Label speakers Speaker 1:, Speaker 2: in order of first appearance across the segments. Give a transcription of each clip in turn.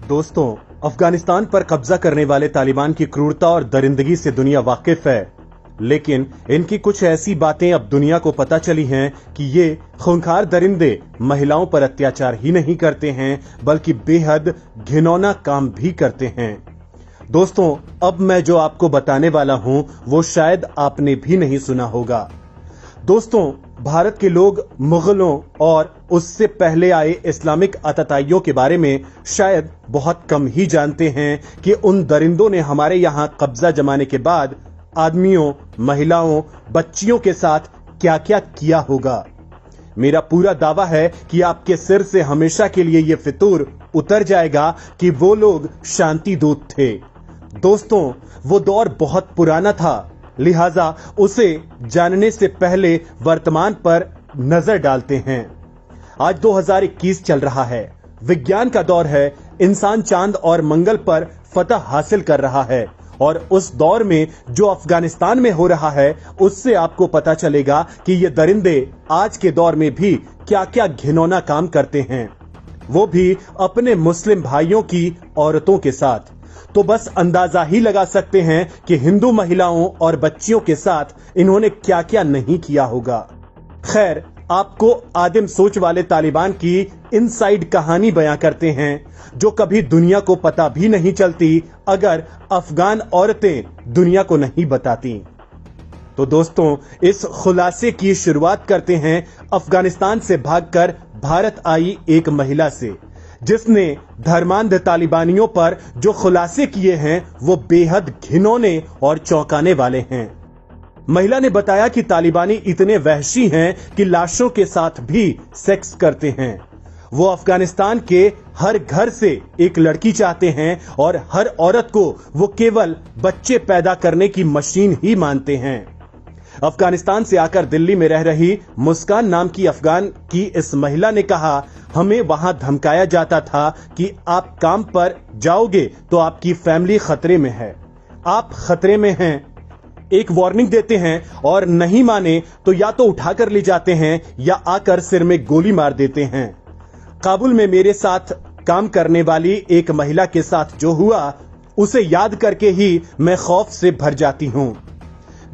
Speaker 1: दोस्तों, अफगानिस्तान पर कब्जा करने वाले तालिबान की क्रूरता और दरिंदगी से दुनिया वाकिफ है, लेकिन इनकी कुछ ऐसी बातें अब दुनिया को पता चली हैं कि ये खूंखार दरिंदे महिलाओं पर अत्याचार ही नहीं करते हैं, बल्कि बेहद घिनौना काम भी करते हैं। दोस्तों, अब मैं जो आपको बताने वाला हूं, वो शायद आपने भी नहीं सुना होगा। दोस्तों, भारत के लोग मुगलों और उससे पहले आए इस्लामिक आतताइयों के बारे में शायद बहुत कम ही जानते हैं कि उन दरिंदों ने हमारे यहाँ कब्जा जमाने के बाद आदमियों, महिलाओं, बच्चियों के साथ क्या क्या किया होगा। मेरा पूरा दावा है कि आपके सिर से हमेशा के लिए ये फितूर उतर जाएगा कि वो लोग शांति दूत थे। दोस्तों, वो दौर बहुत पुराना था, लिहाजा उसे जानने से पहले वर्तमान पर नजर डालते हैं। आज 2021 चल रहा है, विज्ञान का दौर है, इंसान चांद और मंगल पर फतह हासिल कर रहा है, और उस दौर में जो अफगानिस्तान में हो रहा है, उससे आपको पता चलेगा कि ये दरिंदे आज के दौर में भी क्या क्या घिनौना काम करते हैं, वो भी अपने मुस्लिम भाइयों की औरतों के साथ। तो बस अंदाजा ही लगा सकते हैं कि हिंदू महिलाओं और बच्चियों के साथ इन्होंने क्या क्या नहीं किया होगा। खैर, आपको आदिम सोच वाले तालिबान की इनसाइड कहानी बयां करते हैं, जो कभी दुनिया को पता भी नहीं चलती अगर अफगान औरतें दुनिया को नहीं बताती। तो दोस्तों, इस खुलासे की शुरुआत करते हैं अफगानिस्तान से भागकर भारत आई एक महिला से, जिसने धर्मांध तालिबानियों पर जो खुलासे किए हैं वो बेहद घिनौने और चौंकाने वाले हैं। महिला ने बताया कि तालिबानी इतने वहशी हैं कि लाशों के साथ भी सेक्स करते हैं। वो अफगानिस्तान के हर घर से एक लड़की चाहते हैं और हर औरत को वो केवल बच्चे पैदा करने की मशीन ही मानते हैं। अफगानिस्तान से आकर दिल्ली में रह रही मुस्कान नाम की अफगान की इस महिला ने कहा, हमें वहां धमकाया जाता था कि आप काम पर जाओगे तो आपकी फैमिली खतरे में है, आप खतरे में हैं। एक वार्निंग देते हैं और नहीं माने तो या तो उठाकर ले जाते हैं या आकर सिर में गोली मार देते हैं। काबुल में मेरे साथ काम करने वाली एक महिला के साथ जो हुआ, उसे याद करके ही मैं खौफ से भर जाती हूं।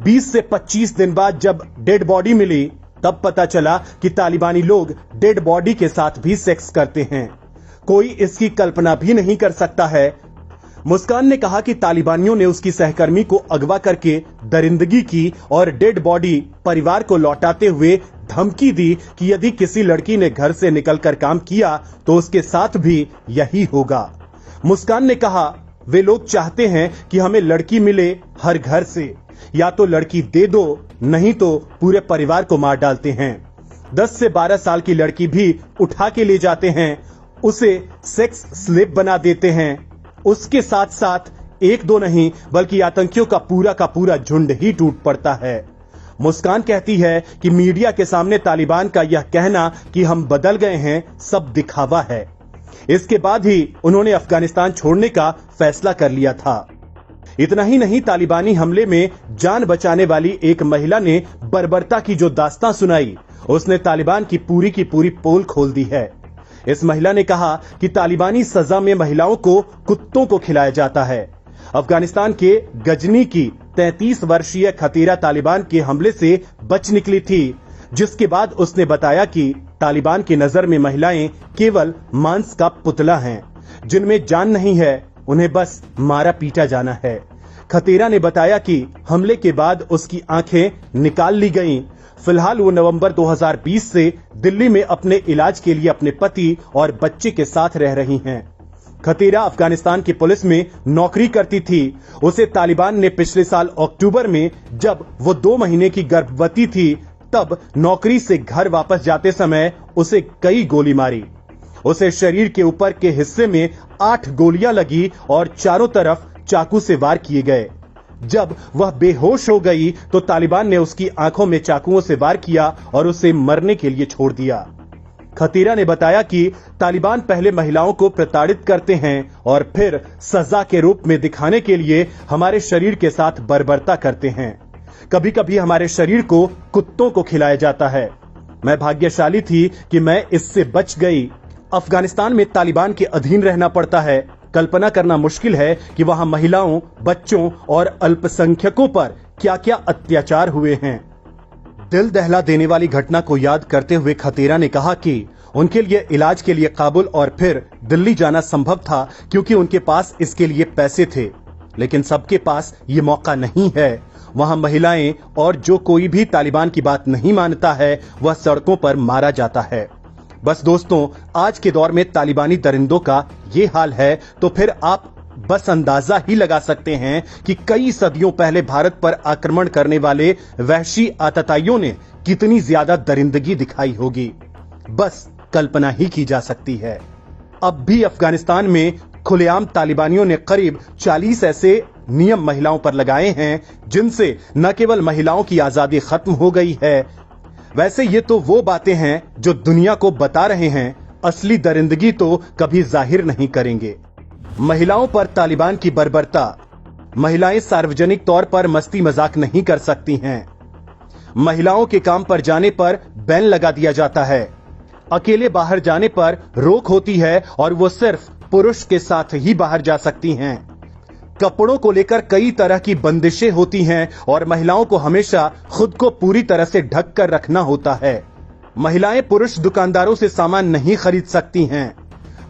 Speaker 1: 20 से 25 दिन बाद जब डेड बॉडी मिली, तब पता चला कि तालिबानी लोग डेड बॉडी के साथ भी सेक्स करते हैं। कोई इसकी कल्पना भी नहीं कर सकता है। मुस्कान ने कहा कि तालिबानियों ने उसकी सहकर्मी को अगवा करके दरिंदगी की और डेड बॉडी परिवार को लौटाते हुए धमकी दी कि यदि किसी लड़की ने घर से निकलकर काम किया तो उसके साथ भी यही होगा। मुस्कान ने कहा, वे लोग चाहते हैं कि हमें लड़की मिले हर घर से, या तो लड़की दे दो, नहीं तो पूरे परिवार को मार डालते हैं। 10 से 12 साल की लड़की भी उठा के ले जाते हैं, उसे सेक्स स्लेव बना देते हैं। उसके साथ साथ एक दो नहीं बल्कि आतंकियों का पूरा झुंड ही टूट पड़ता है। मुस्कान कहती है कि मीडिया के सामने तालिबान का यह कहना कि हम बदल गए हैं, सब दिखावा है। इसके बाद ही उन्होंने अफगानिस्तान छोड़ने का फैसला कर लिया था। इतना ही नहीं, तालिबानी हमले में जान बचाने वाली एक महिला ने बर्बरता की जो दास्तां सुनाई, उसने तालिबान की पूरी पोल खोल दी है। इस महिला ने कहा कि तालिबानी सजा में महिलाओं को कुत्तों को खिलाया जाता है। अफगानिस्तान के गजनी की 33 वर्षीय खतीरा तालिबान के हमले से बच निकली थी, जिसके बाद उसने बताया कि तालिबान की नजर में महिलाएं केवल मांस का पुतला हैं, जिनमें जान नहीं है, उन्हें बस मारा पीटा जाना है। खतीरा ने बताया कि हमले के बाद उसकी आंखें निकाल ली गईं। फिलहाल वो नवंबर 2020 से दिल्ली में अपने इलाज के लिए अपने पति और बच्चे के साथ रह रही हैं। खतीरा अफगानिस्तान की पुलिस में नौकरी करती थी। उसे तालिबान ने पिछले साल अक्टूबर में, जब वो 2 महीने की गर्भवती थी, तब नौकरी से घर वापस जाते समय उसे कई गोली मारी। उसे शरीर के ऊपर के हिस्से में 8 गोलियां लगी और चारों तरफ चाकू से वार किए गए। जब वह बेहोश हो गई तो तालिबान ने उसकी आंखों में चाकुओं से वार किया और उसे मरने के लिए छोड़ दिया। खतीरा ने बताया कि तालिबान पहले महिलाओं को प्रताड़ित करते हैं और फिर सजा के रूप में दिखाने के लिए हमारे शरीर के साथ बर्बरता करते हैं। कभी कभी हमारे शरीर को कुत्तों को खिलाया जाता है। मैं भाग्यशाली थी कि मैं इससे बच गई। अफगानिस्तान में तालिबान के अधीन रहना पड़ता है, कल्पना करना मुश्किल है कि वहां महिलाओं, बच्चों और अल्पसंख्यकों पर क्या क्या अत्याचार हुए हैं। दिल दहला देने वाली घटना को याद करते हुए खतीरा ने कहा कि उनके लिए इलाज के लिए काबुल और फिर दिल्ली जाना संभव था क्योंकि उनके पास इसके लिए पैसे थे, लेकिन सबके पास ये मौका नहीं है। वहां महिलाएं और जो कोई भी तालिबान की बात नहीं मानता है वह सड़कों पर मारा जाता है। बस दोस्तों, आज के दौर में तालिबानी दरिंदों का ये हाल है तो फिर आप बस अंदाजा ही लगा सकते हैं कि कई सदियों पहले भारत पर आक्रमण करने वाले वहशी आतताइयों ने कितनी ज्यादा दरिंदगी दिखाई होगी। बस कल्पना ही की जा सकती है। अब भी अफगानिस्तान में खुलेआम तालिबानियों ने करीब 40 ऐसे नियम महिलाओं पर लगाए हैं जिनसे न केवल महिलाओं की आजादी खत्म हो गई है, वैसे ये तो वो बातें हैं जो दुनिया को बता रहे हैं, असली दरिंदगी तो कभी जाहिर नहीं करेंगे। महिलाओं पर तालिबान की बर्बरता। महिलाएं सार्वजनिक तौर पर मस्ती मजाक नहीं कर सकती हैं। महिलाओं के काम पर जाने पर बैन लगा दिया जाता है। अकेले बाहर जाने पर रोक होती है और वो सिर्फ पुरुष के साथ ही बाहर जा सकती हैं। कपड़ों को लेकर कई तरह की बंदिशें होती हैं और महिलाओं को हमेशा खुद को पूरी तरह से ढक कर रखना होता है। महिलाएं पुरुष दुकानदारों से सामान नहीं खरीद सकती हैं।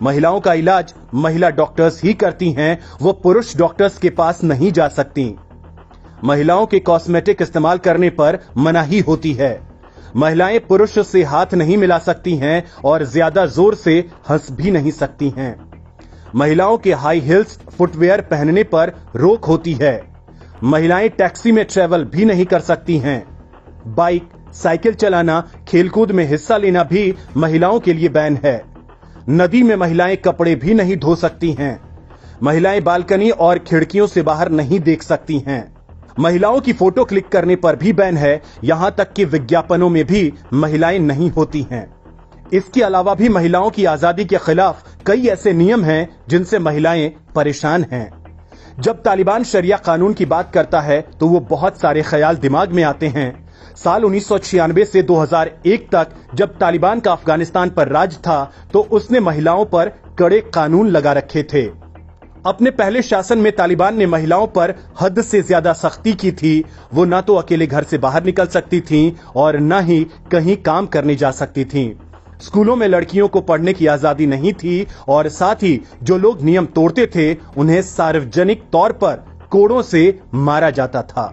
Speaker 1: महिलाओं का इलाज महिला डॉक्टर्स ही करती हैं, वो पुरुष डॉक्टर्स के पास नहीं जा सकती। महिलाओं के कॉस्मेटिक इस्तेमाल करने पर मनाही होती है। महिलाएं पुरुष से हाथ नहीं मिला सकती हैं और ज्यादा जोर से हंस भी नहीं सकती हैं। महिलाओं के हाई हील्स फुटवेयर पहनने पर रोक होती है। महिलाएं टैक्सी में ट्रेवल भी नहीं कर सकती हैं। बाइक, साइकिल चलाना, खेलकूद में हिस्सा लेना भी महिलाओं के लिए बैन है। नदी में महिलाएं कपड़े भी नहीं धो सकती हैं। महिलाएं बालकनी और खिड़कियों से बाहर नहीं देख सकती हैं। महिलाओं की फोटो क्लिक करने पर भी बैन है। यहां तक कि विज्ञापनों में भी महिलाएं नहीं होती हैं। इसके अलावा भी महिलाओं की आजादी के खिलाफ कई ऐसे नियम हैं जिनसे महिलाएं परेशान हैं। जब तालिबान शरिया कानून की बात करता है तो वो बहुत सारे ख्याल दिमाग में आते हैं। साल 1996 से 2001 तक जब तालिबान का अफगानिस्तान पर राज था तो उसने महिलाओं पर कड़े कानून लगा रखे थे। अपने पहले शासन में तालिबान ने महिलाओं पर हद से ज्यादा सख्ती की थी। वो ना तो अकेले घर से बाहर निकल सकती थीं और न ही कहीं काम करने जा सकती थीं। स्कूलों में लड़कियों को पढ़ने की आजादी नहीं थी और साथ ही जो लोग नियम तोड़ते थे उन्हें सार्वजनिक तौर पर कोड़ों से मारा जाता था।